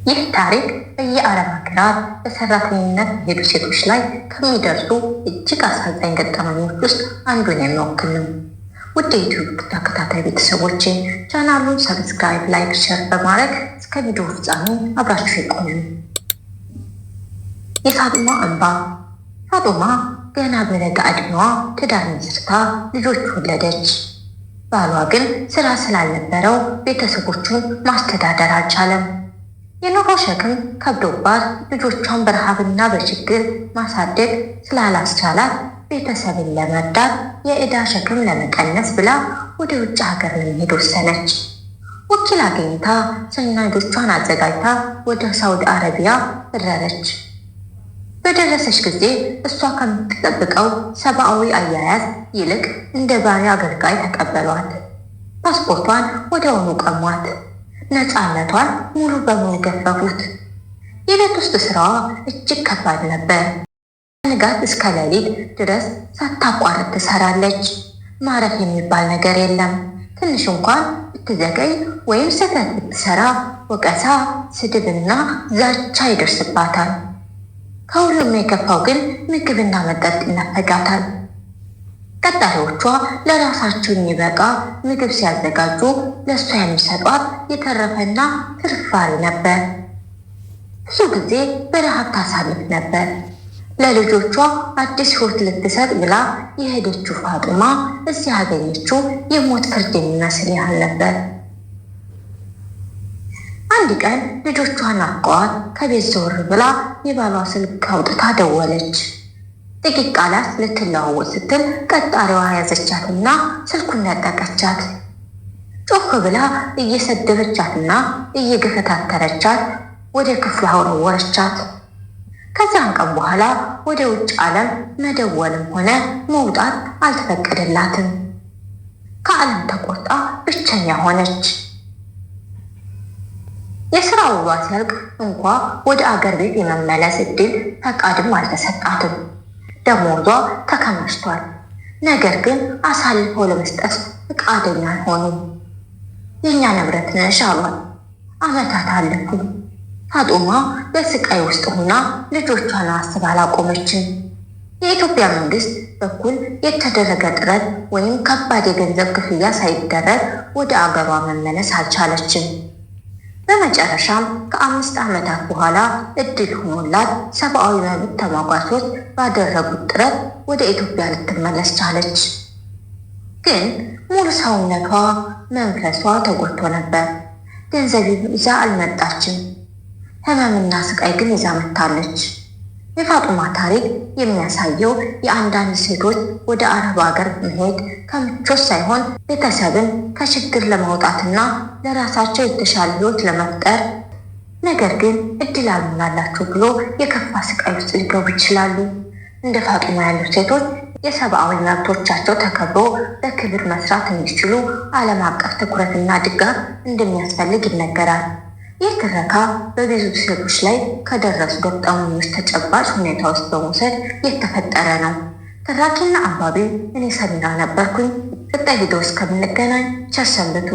ይህ ታሪክ በየአረብ ሀገራት በሰራተኝነት የሄዱ ሴቶች ላይ ከሚደርሱ እጅግ አሳዛኝ ገጠመኞች ውስጥ አንዱን የሚወክል ነው። ውድ የዩቲዩብ ተከታታይ ቤተሰቦቼ ቻናሉን ሰብስክራይብ፣ ላይክ፣ ሸር በማድረግ እስከ ቪዲዮ ፍጻሜ አብራችሁ ይቆዩ። የፋጡማ እንባ። ፋጡማ ገና በለጋ ዕድሜዋ ትዳር መስርታ ልጆች ወለደች። ባሏ ግን ስራ ስላልነበረው ቤተሰቦቹን ማስተዳደር አልቻለም። የኑሮ ሸክም ከብዶባት ልጆቿን በረሃብና በችግር ማሳደግ ስላላስቻላት ቤተሰብን ለመርዳት የዕዳ ሸክም ለመቀነስ ብላ ወደ ውጭ ሀገር ለመሄድ ወሰነች። ወኪል አግኝታ ሰነዶቿን አዘጋጅታ ወደ ሳውዲ አረቢያ በረረች። በደረሰች ጊዜ እሷ ከምትጠብቀው ሰብአዊ አያያዝ ይልቅ እንደ ባሪያ አገልጋይ ተቀበሏት። ፓስፖርቷን ወዲያውኑ ቀሟት። ነፃነቷን ሙሉ በሙሉ ገፈፉት። የቤት ውስጥ ስራዋ እጅግ ከባድ ነበር። ከንጋት እስከ ሌሊት ድረስ ሳታቋርጥ ትሰራለች። ማረፍ የሚባል ነገር የለም። ትንሽ እንኳን ብትዘገይ ወይም ስህተት ብትሰራ ወቀሳ፣ ስድብና ዛቻ ይደርስባታል። ከሁሉም የከፋው ግን ምግብና መጠጥ ይነፈጋታል። ቀጣሪዎቿ ለራሳቸው የሚበቃ ምግብ ሲያዘጋጁ ለእሷ የሚሰጧት የተረፈና ፍርፋሪ ነበር። ብዙ ጊዜ በረሃብ ታሳልፍ ነበር። ለልጆቿ አዲስ ሕይወት ልትሰጥ ብላ የሄደችው ፋጡማ እዚያ ያገኘችው የሞት ፍርድ የሚመስል ያህል ነበር። አንድ ቀን ልጆቿን ናፍቀዋት ከቤት ዘወር ብላ የባሏ ስልክ አውጥታ ደወለች። ጥቂት ቃላት ልትለዋወጥ ስትል ቀጣሪዋ ያዘቻትና ስልኩን ነጠቀቻት። ጮክ ብላ እየሰደበቻትና እየገፈታተረቻት ወደ ክፍሏ አወረወረቻት። ከዚያን ቀን በኋላ ወደ ውጭ ዓለም መደወልም ሆነ መውጣት አልተፈቀደላትም። ከዓለም ተቆርጣ ብቸኛ ሆነች። የሥራ ውሏ ሲያልቅ እንኳ ወደ አገር ቤት የመመለስ ዕድል ፈቃድም አልተሰጣትም። ደሞዟ ተከማችቷል። ነገር ግን አሳልፈው ለመስጠት ፈቃደኛ አልሆኑም። የእኛ ንብረት ነሽ አሏት። ዓመታት አለፉ። ፋጡማ በስቃይ ውስጥ ሆና ልጆቿን አስባ አላቆመችም። የኢትዮጵያ መንግስት በኩል የተደረገ ጥረት ወይም ከባድ የገንዘብ ክፍያ ሳይደረግ ወደ አገሯ መመለስ አልቻለችም። በመጨረሻም ከ5 ዓመታት በኋላ እድል ሆኖላት ሰብአዊ መብት ተሟጋቾች ባደረጉት ጥረት ወደ ኢትዮጵያ ልትመለስ ቻለች። ግን ሙሉ ሰውነቷ፣ መንፈሷ ተጎድቶ ነበር። ገንዘብ ይዛ አልመጣችም። ህመምና ስቃይ ግን ይዛ መጥታለች። የፋጡማ ታሪክ የሚያሳየው የአንዳንድ ሴቶች ወደ አረብ ሀገር መሄድ ከምቾት ሳይሆን ቤተሰብን ከችግር ለማውጣትና ለራሳቸው የተሻለ ህይወት ለመፍጠር፣ ነገር ግን እድል አልሞላላቸው ብሎ የከፋ ስቃይ ውስጥ ሊገቡ ይችላሉ። እንደ ፋጡማ ያሉ ሴቶች የሰብአዊ መብቶቻቸው ተከብሮ በክብር መስራት እንዲችሉ ዓለም አቀፍ ትኩረትና ድጋፍ እንደሚያስፈልግ ይነገራል። ይህ ትረካ በብዙ ሴቶች ላይ ከደረሱ ገጠመኞች ተጨባጭ ሁኔታዎች በመውሰድ የተፈጠረ ነው። ተራኪና አንባቢ እኔ ሰሚራ ነበርኩኝ። ቀጣይ ቪዲዮ እስከምንገናኝ ቸር ሰንብቱ።